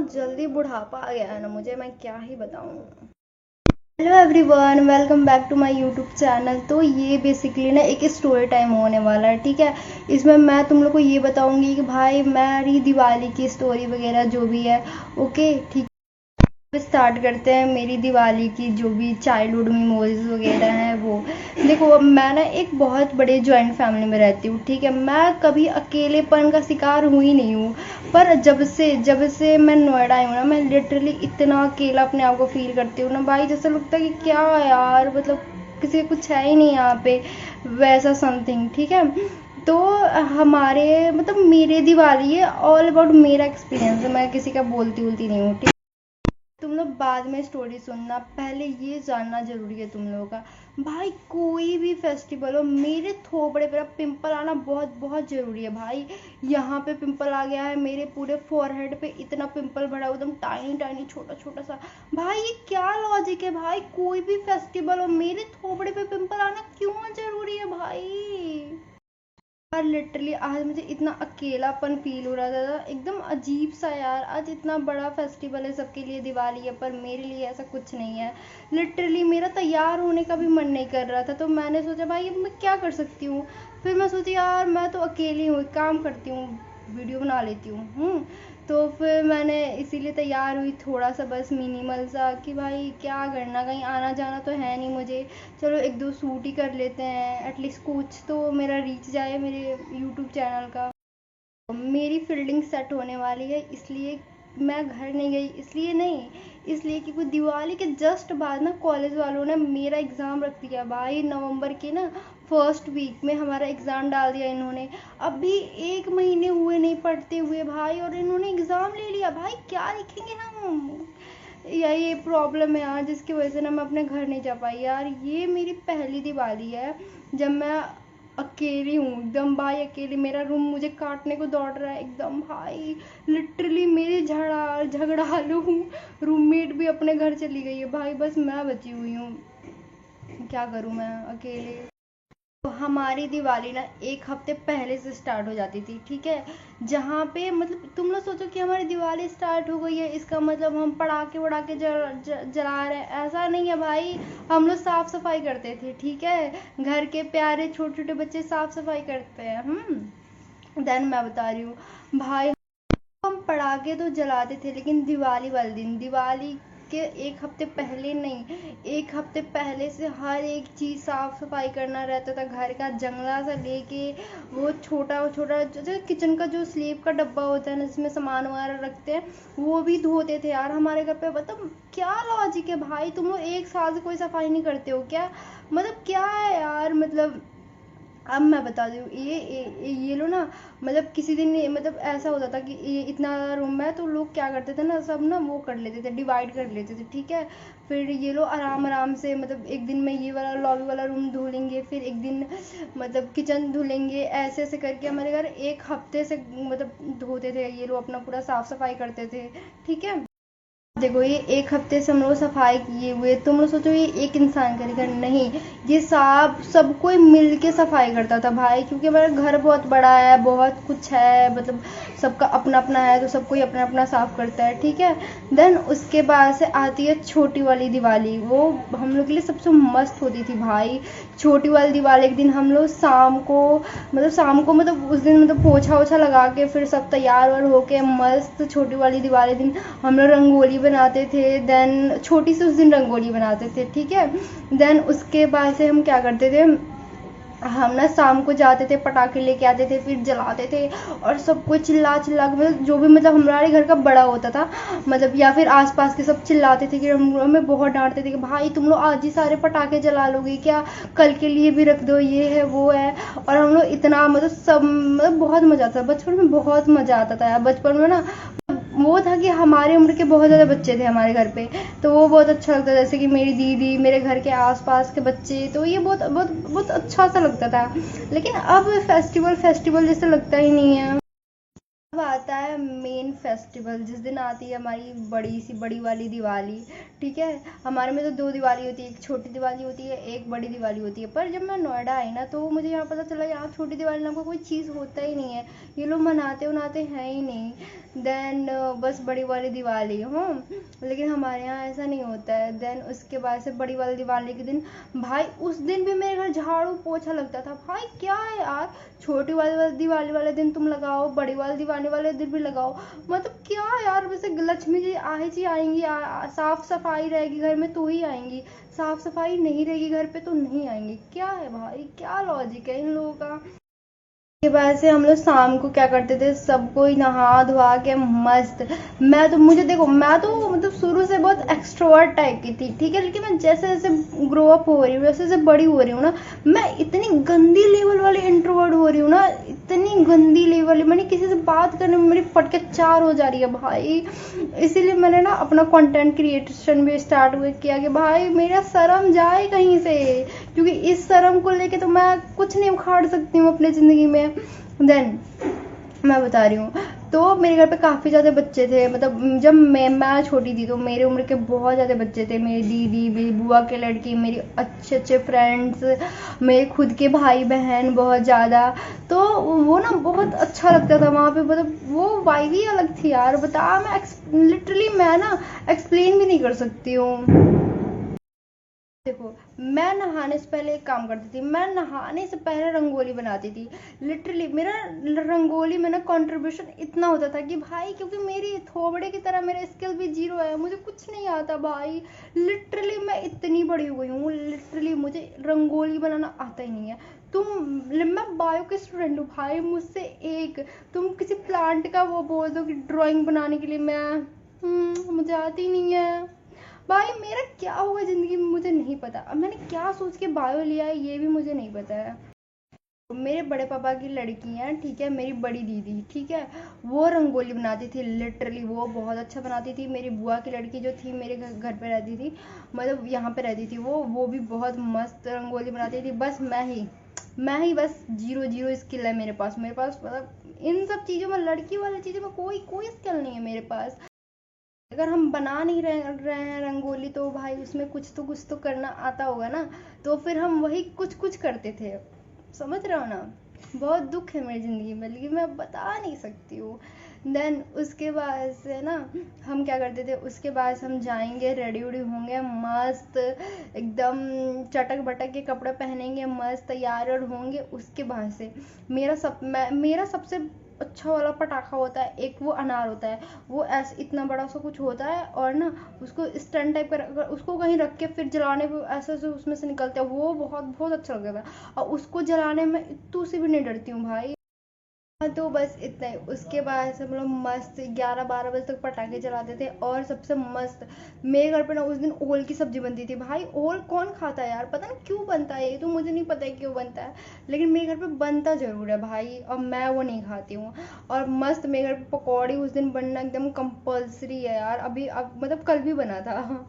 जल्दी बुढ़ापा आ गया है ना मुझे, मैं क्या ही बताऊँ। Hello everyone, welcome back to my YouTube channel. तो ये बेसिकली ना एक स्टोरी टाइम होने वाला है, ठीक है। इसमें मैं तुम लोग को ये बताऊंगी कि भाई मेरी दिवाली की स्टोरी वगैरह जो भी है, ओके ठीक। स्टार्ट करते हैं मेरी दिवाली की जो भी चाइल्डहुड मेमोरीज वगैरह हैं वो। देखो, अब मैं ना एक बहुत बड़े जॉइंट फैमिली में रहती हूँ, ठीक है। मैं कभी अकेलेपन का शिकार हुई नहीं हूँ, पर जब से मैं नोएडा आई हूँ ना, मैं लिटरली इतना अकेला अपने आप को फील करती हूँ ना भाई, जैसे लगता है कि क्या यार, मतलब किसी का कुछ है ही नहीं यहाँ पे, वैसा समथिंग, ठीक है। तो हमारे मतलब मेरे दिवाली है ऑल अबाउट मेरा एक्सपीरियंस है, मैं किसी का बोलती उलती नहीं हूँ। तुम लोग बाद में स्टोरी सुनना, पहले ये जानना जरूरी है तुम लोगों का, भाई कोई भी फेस्टिवल हो, मेरे थोबड़े पर पिंपल आना बहुत बहुत जरूरी है भाई। यहाँ पे पिंपल आ गया है, मेरे पूरे फोरहेड पे इतना पिंपल भरा, एकदम टाइनी टाइनी छोटा छोटा सा। भाई ये क्या लॉजिक है भाई, कोई भी फेस्टिवल हो मेरे थोबड़े पे पिंपल आना क्यों जरूरी है भाई। यार लिटरली आज मुझे इतना अकेलापन फील हो रहा था, एकदम अजीब सा यार। आज इतना बड़ा फेस्टिवल है, सबके लिए दिवाली है, पर मेरे लिए ऐसा कुछ नहीं है। लिटरली मेरा तैयार होने का भी मन नहीं कर रहा था, तो मैंने सोचा भाई अब मैं क्या कर सकती हूँ। फिर मैं सोची यार मैं तो अकेली हूँ, एक काम करती हूँ, वीडियो बना लेती हूँ। तो फिर मैंने इसीलिए तैयार हुई, थोड़ा सा बस मिनिमल सा, कि भाई क्या करना, कहीं आना जाना तो है नहीं मुझे, चलो एक दो सूट ही कर लेते हैं, एटलीस्ट कुछ तो मेरा रीच जाए मेरे यूट्यूब चैनल का। मेरी फील्डिंग सेट होने वाली है, इसलिए मैं घर नहीं गई, इसलिए नहीं, इसलिए कि कुछ दिवाली के जस्ट बाद ना कॉलेज वालों ने मेरा एग्ज़ाम रख दिया भाई। नवंबर के ना फर्स्ट वीक में हमारा एग्ज़ाम डाल दिया इन्होंने। अभी 1 महीने हुए नहीं पढ़ते हुए भाई, और इन्होंने एग्ज़ाम ले लिया भाई, क्या लिखेंगे हम। ये प्रॉब्लम है यार, जिसकी वजह से ना मैं अपने घर नहीं जा पाई यार। ये मेरी पहली दिवाली है जब मैं अकेली हूँ एकदम भाई, अकेली। मेरा रूम मुझे काटने को दौड़ रहा है एकदम भाई, लिटरली मेरी झगड़ालू रूममेट भी अपने घर चली गई है भाई, बस मैं बची हुई हूँ। क्या करूँ मैं अकेले। तो हमारी दिवाली ना एक हफ्ते पहले से स्टार्ट हो जाती थी, ठीक है। जहाँ पे मतलब तुम लोग सोचो कि हमारी दिवाली स्टार्ट हो गई है, इसका मतलब हम पटाखे वड़ाके जला रहे हैं, ऐसा नहीं है भाई। हम लोग साफ सफाई करते थे, ठीक है। घर के प्यारे छोटे छोटे बच्चे साफ सफाई करते हैं। देन मैं बता रही हूँ भाई, हम पटाखे तो जलाते थे, लेकिन दिवाली वाले दिन, दिवाली के एक हफ्ते पहले नहीं, एक हफ्ते पहले से हर एक चीज़ साफ सफाई करना रहता था घर का, जंगला से लेके वो छोटा छोटा जो किचन का जो स्लेब का डब्बा होता है ना, जिसमें सामान वगैरह रखते हैं, वो भी धोते थे यार हमारे घर पे। मतलब क्या लॉजिक है भाई, तुम लोग 1 साल से कोई सफाई नहीं करते हो क्या, मतलब क्या है यार। मतलब अब मैं बता दूँ ये लो ना, मतलब किसी दिन मतलब ऐसा होता था कि ये इतना रूम है, तो लोग क्या करते थे ना, सब ना वो कर लेते थे, डिवाइड कर लेते थे, ठीक है। फिर ये लोग आराम आराम से, मतलब एक दिन में ये वाला लॉबी वाला रूम धो लेंगे, फिर एक दिन मतलब किचन धो लेंगे, ऐसे ऐसे करके हमारे घर 1 हफ्ते से मतलब धोते थे ये लोग, अपना पूरा साफ सफाई करते थे, ठीक है। देखो ये 1 हफ्ते से हम लोग सफाई किए हुए, तुम लोग सोचो ये एक इंसान करेगा, नहीं, ये सब कोई मिल के सफाई करता था भाई, क्योंकि हमारा घर बहुत बड़ा है, बहुत कुछ है, मतलब सबका अपना अपना है, तो सब कोई अपना अपना साफ करता है, ठीक है। देन उसके बाद से आती है छोटी वाली दिवाली, वो हम लोग के लिए सबसे मस्त होती थी भाई। छोटी वाली दिवाली के दिन हम लोग शाम को मतलब उस दिन मतलब पोछा ओछा लगा के फिर सब तैयार वार होके मस्त, छोटी वाली दिवाली दिन हम लोग रंगोली बनाते थे। देन छोटी सी उस दिन रंगोली बनाते थे, ठीक है। देन उसके बाद से हम क्या करते थे, हम ना शाम को जाते थे, पटाखे लेके आते थे, फिर जलाते थे, और सबको चिल्ला चिल्ला के, मतलब जो भी मतलब हमारे घर का बड़ा होता था, मतलब या फिर आसपास के सब चिल्लाते थे कि हम हमें बहुत डांटते थे कि भाई तुम लोग आज ही सारे पटाखे जला लोगे क्या, कल के लिए भी रख दो, ये है वो है। और हम लोग इतना मतलब सब मतलब बहुत मजा आता था बचपन में, बहुत मजा आता था यार बचपन में ना। वो था कि हमारे उम्र के बहुत ज़्यादा बच्चे थे हमारे घर पे, तो वो बहुत अच्छा लगता था, जैसे कि मेरी दीदी, मेरे घर के आसपास के बच्चे, तो ये बहुत बहुत बहुत अच्छा सा लगता था। लेकिन अब फेस्टिवल फेस्टिवल जैसा लगता ही नहीं है। अब आता है मेन फेस्टिवल, जिस दिन आती है हमारी बड़ी सी बड़ी वाली दिवाली, ठीक है। हमारे में तो 2 दिवाली होती है, एक छोटी दिवाली होती है, एक बड़ी दिवाली होती है। पर जब मैं नोएडा आई ना, तो मुझे यहाँ पता चला यहाँ छोटी दिवाली नाम का कोई चीज़ होता ही नहीं है, ये लोग मनाते उनाते हैं ही नहीं। देन बस बड़ी वाली दिवाली हो, लेकिन हमारे यहाँ ऐसा नहीं होता है। देन उसके बाद से बड़ी वाली दिवाली के दिन भाई उस दिन भी मेरे घर झाड़ू पोछा लगता था। भाई क्या है यार, छोटी वाली दिवाली वाले दिन तुम लगाओ, बड़ी वाली दिवाली वाले दिन भी लगाओ, मतलब क्या यार। वैसे लक्ष्मी जी जी आएंगी, साफ सफाई रहेगी घर में तो ही आएंगी, साफ सफाई नहीं रहेगी घर पे तो नहीं आएंगी। क्या है भाई, क्या लॉजिक है इन लोगों का। के बाद से हम लोग शाम को क्या करते थे, सब कोई नहा धोआ के मस्त। मैं तो मुझे देखो, मैं तो मतलब शुरू से बहुत एक्सट्रोवर्ट टाइप की थी, ठीक है, लेकिन मैं जैसे जैसे ग्रो अप हो रही हूँ, जैसे जैसे बड़ी हो रही हूँ ना, मैं इतनी गंदी लेवल वाली इंट्रोवर्ट हो रही हूँ ना, इतनी गंदी लेवल, मैंने किसी से बात करने में मेरी फटके चार हो जा रही है भाई। इसीलिए मैंने ना अपना कंटेंट क्रिएशन भी स्टार्ट हुआ किया कि भाई मेरा शर्म जाए कहीं से, क्योंकि इस शर्म को लेके तो मैं कुछ नहीं उखाड़ सकती हूँ अपनी ज़िंदगी में। देन मैं बता रही हूँ, तो मेरे घर पे काफ़ी ज़्यादा बच्चे थे, मतलब जब मैं छोटी थी तो मेरे उम्र के बहुत ज़्यादा बच्चे थे, मेरी दीदी, मेरी बुआ के लड़की, मेरी अच्छे अच्छे फ्रेंड्स, मेरे खुद के भाई बहन बहुत ज़्यादा। तो वो ना बहुत अच्छा लगता था वहाँ पे, मतलब वो वाइब ही अलग थी यार। बता, मैं लिटरली मैं ना एक्सप्लेन भी नहीं कर सकती हूँ। देखो, मैं नहाने से पहले एक काम करती थी, मैं नहाने से पहले रंगोली बनाती थी। लिटरली मेरा रंगोली में ना कंट्रीब्यूशन इतना होता था कि भाई, क्योंकि मेरी थोबड़े की तरह मेरा स्किल भी जीरो है, मुझे कुछ नहीं आता भाई। लिटरली मैं इतनी बड़ी हो गई हूँ, लिटरली मुझे रंगोली बनाना आता ही नहीं है। मैं बायो के स्टूडेंट हूँ भाई, मुझसे एक तुम किसी प्लांट का वो बोल दो कि ड्राइंग बनाने के लिए, मैं मुझे आती नहीं है भाई। मेरा क्या होगा ज़िंदगी में मुझे नहीं पता, अब मैंने क्या सोच के बायो लिया है ये भी मुझे नहीं पता है। मेरे बड़े पापा की लड़की है, ठीक है, मेरी बड़ी दीदी, ठीक है, वो रंगोली बनाती थी, लिटरली वो बहुत अच्छा बनाती थी। मेरी बुआ की लड़की जो थी मेरे घर पे रहती थी, मतलब यहाँ पे रहती थी, वो भी बहुत मस्त रंगोली बनाती थी। बस मैं ही बस जीरो जीरो स्किल है मेरे पास मतलब इन सब चीज़ों में, लड़की वाली चीज़ों में कोई कोई स्किल नहीं है मेरे पास। अगर हम बना नहीं रहे हैं रंगोली तो भाई उसमें कुछ तो करना आता होगा ना, तो फिर हम वही कुछ कुछ करते थे, समझ रहे हो ना। बहुत दुख है मेरी ज़िंदगी में, लेकिन मैं बता नहीं सकती हूँ। देन उसके बाद से ना हम क्या करते थे, उसके बाद हम जाएंगे, रेडी वेडी होंगे मस्त एकदम, चटक बटक के कपड़े पहनेंगे, मस्त तैयार और होंगे। उसके बाद से मेरा सबसे अच्छा वाला पटाखा होता है एक, वो अनार होता है, वो ऐसे इतना बड़ा सा कुछ होता है, और ना उसको स्टैंड टाइप का उसको कहीं रख के फिर जलाने पे ऐसे ऐसे उसमें से निकलता है, वो बहुत बहुत अच्छा लगता है, और उसको जलाने में इतू से भी नहीं डरती हूँ भाई। हाँ, तो बस इतना ही। उसके बाद से हम लोग मस्त 11-12 बजे तक पटाखे चलाते थे, और सबसे मस्त मेरे घर पे ना उस दिन ओल की सब्जी बनती थी। भाई ओल कौन खाता है यार, पता नहीं क्यों बनता है, ये तो मुझे नहीं पता है क्यों बनता है, लेकिन मेरे घर पे बनता जरूर है भाई, और मैं वो नहीं खाती हूँ। और मस्त मेरे घर पे पकौड़ी उस दिन बनना एकदम कंपलसरी है यार, अभी अब मतलब कल भी बना था।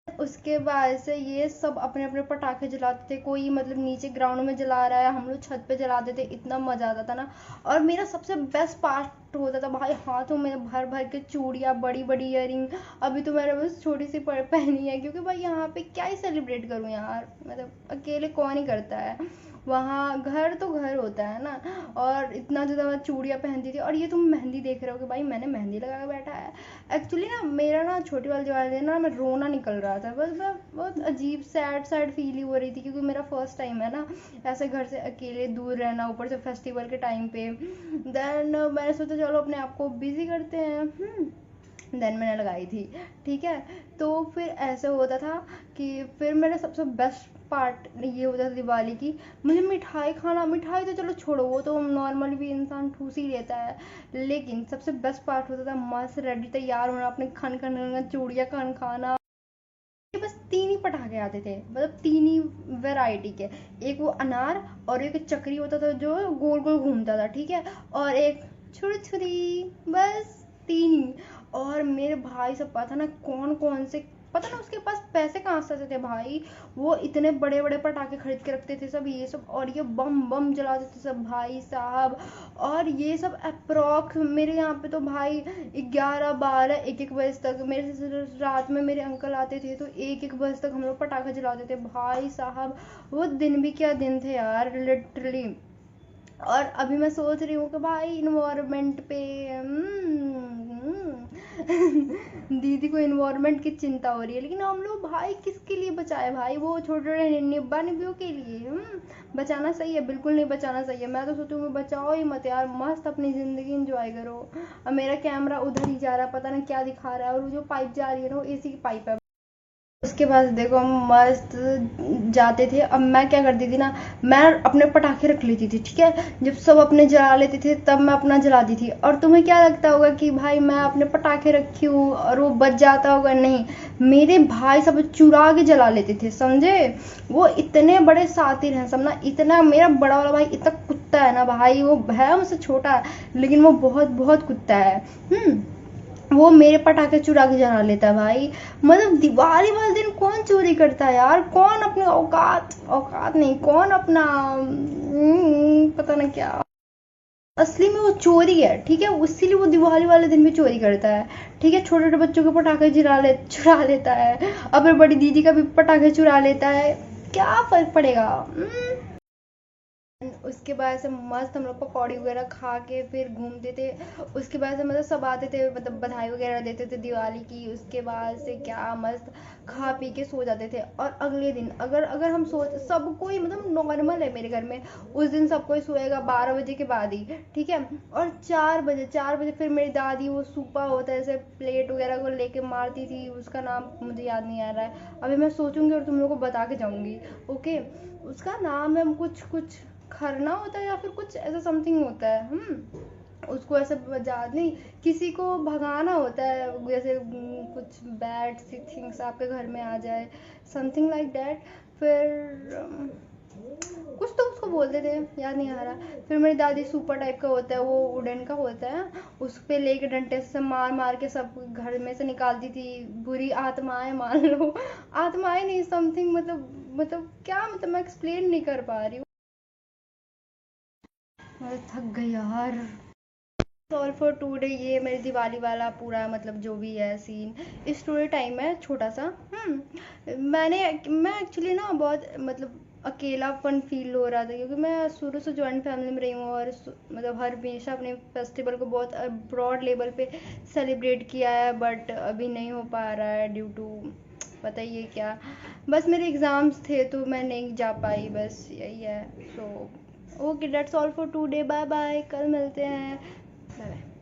उसके बाद से ये सब अपने अपने पटाखे जलाते थे, कोई मतलब नीचे ग्राउंड में जला रहा है, हम लोग छत पे जलाते थे, इतना मजा आता था ना। और मेरा सबसे बेस्ट पार्ट होता था भाई, हाथों में भर भर के चूड़ियाँ, बड़ी बड़ी इयरिंग। अभी तो मैंने बस छोटी सी पहनी है, क्योंकि भाई यहाँ पे क्या ही सेलिब्रेट करूँ यार, मतलब अकेले कौन ही करता है, वहाँ घर तो घर होता है ना। और इतना ज़्यादा मैं चूड़ियाँ पहनती थी, और ये तुम मेहंदी देख रहे हो कि भाई मैंने मेहंदी लगा के बैठा है। एक्चुअली ना मेरा ना छोटी वाली जवानी है ना, मैं रोना निकल रहा था, बस मैं बहुत अजीब सैड सैड फील ही हो रही थी, क्योंकि मेरा फर्स्ट टाइम है ना ऐसे घर से अकेले दूर रहना, ऊपर से फेस्टिवल के टाइम पे। देन मैंने सोचा चलो अपने आप को बिजी करते हैं। देन मैंने लगाई थी, ठीक है। तो फिर ऐसे होता था कि फिर मेरा सबसे बेस्ट पार्ट ये होता था दिवाली की, मुझे मिठाई खाना। मिठाई तो चलो छोड़ो, वो तो नॉर्मली भी इंसान ठूस ही लेता है, लेकिन सबसे बेस्ट पार्ट होता था मस्त रेडी तैयार होना, अपने खन खन चूड़ियाँ खन खाना। ये बस तीन ही पटाखे आते थे, मतलब तीन ही वैरायटी के, एक वो अनार, और एक चक्री होता था जो गोल गोल घूमता था, ठीक है, और एक छुरी छुरी, बस तीन ही। और मेरे भाई सब पता ना कौन कौन से, पता ना उसके पास पैसे कहाँ से आते थे भाई, वो इतने बड़े बड़े पटाखे खरीद के रखते थे सब, ये सब, और ये बम बम जलाते थे सब भाई साहब। और ये सब अप्रॉक्स मेरे यहाँ पे तो भाई 11-12 1-1 बजे तक, मेरे से रात में मेरे अंकल आते थे तो 1-1 बजे तक हम लोग पटाखे जलाते थे भाई साहब। वो दिन भी क्या दिन थे यार, लिटरली और अभी मैं सोच रही हूँ कि भाई इन्वायरमेंट पे दीदी को इन्वायरमेंट की चिंता हो रही है, लेकिन हम लोग भाई किसके लिए बचाए भाई, वो छोटे छोटे निब्बा निब्बियों के लिए। बचाना सही है? बिल्कुल नहीं बचाना सही है। मैं तो सोचूंगी बचाओ ही मत यार, मस्त अपनी जिंदगी इंजॉय करो। अब मेरा कैमरा उधर ही जा रहा है, पता नहीं क्या दिखा रहा है, और वो जो पाइप जा रही है ना वो एसी की पाइप है। उसके बाद देखो हम मस्त जाते थे। अब मैं क्या करती थी ना, मैं अपने पटाखे रख लेती थी, ठीक है। जब सब अपने जला लेते थे तब मैं अपना जलाती थी। और तुम्हें क्या लगता होगा कि भाई मैं अपने पटाखे रखी हूँ और वो बच जाता होगा? नहीं, मेरे भाई सब चुरा के जला लेते थे, समझे। वो इतने बड़े शातिर हैं सब ना, इतना मेरा बड़ा वाला भाई इतना कुत्ता है ना भाई, वो है मुझसे छोटा लेकिन वो बहुत बहुत कुत्ता है। वो मेरे पटाखे चुरा के जला लेता है भाई। मतलब दिवाली वाले दिन कौन चोरी करता है यार, कौन अपने औकात औकात नहीं, कौन अपना पता नहीं क्या। असली में वो चोरी है, ठीक है, इसीलिए वो दिवाली वाले दिन भी चोरी करता है, ठीक है। छोटे छोटे बच्चों के पटाखे चुरा लेता है, अब बड़ी दीदी का भी पटाखे चुरा लेता है, क्या फर्क पड़ेगा। उसके बाद से मस्त हम लोग पकौड़ी वगैरह खा के फिर घूमते थे। उसके बाद से मतलब सब आते थे, मतलब बधाई वगैरह देते थे दिवाली की। उसके बाद से क्या मस्त खा पी के सो जाते थे। और अगले दिन अगर अगर हम सो, सब कोई मतलब नॉर्मल है मेरे घर में, उस दिन सब कोई सोएगा 12 बजे के बाद ही, ठीक है। और 4 बजे फिर मेरी दादी वो सूपा होता है ऐसे प्लेट वगैरह को लेके मारती थी, उसका नाम मुझे याद नहीं आ रहा है अभी, मैं सोचूंगी और तुम लोग को बता के जाऊंगी, ओके। उसका नाम है कुछ कुछ खरना होता है या फिर कुछ ऐसा समथिंग होता है। उसको ऐसे याद नहीं, किसी को भगाना होता है, जैसे कुछ बैड सी थिंग्स आपके घर में आ जाए, समथिंग लाइक दैट। फिर कुछ तो उसको बोलते थे, याद नहीं आ रहा। फिर मेरी दादी सुपर टाइप का होता है, वो वुडन का होता है, उस पे लेके डंडे से मार मार के सब घर में से निकालती थी, बुरी आत्माएं मान लो। आत्माएं नहीं, समथिंग, मतलब क्या, मतलब मैं एक्सप्लेन नहीं कर पा रही हूँ। मैं थक गई यार। ऑल फॉर टुडे, ये मेरी दिवाली वाला पूरा मतलब जो भी है सीन, स्टोरी टाइम है छोटा सा। मैं एक्चुअली ना बहुत मतलब अकेलापन फील हो रहा था, क्योंकि मैं शुरू से जॉइंट फैमिली में रही हूँ, और मतलब हर हमेशा अपने फेस्टिवल को बहुत ब्रॉड लेवल पे सेलिब्रेट किया है, बट अभी नहीं हो पा रहा है ड्यू टू पता ही है क्या। बस मेरे एग्ज़ाम्स थे तो मैं नहीं जा पाई, बस यही है। So okay, that's all for today, bye bye, कल मिलते हैं, बाय बाय।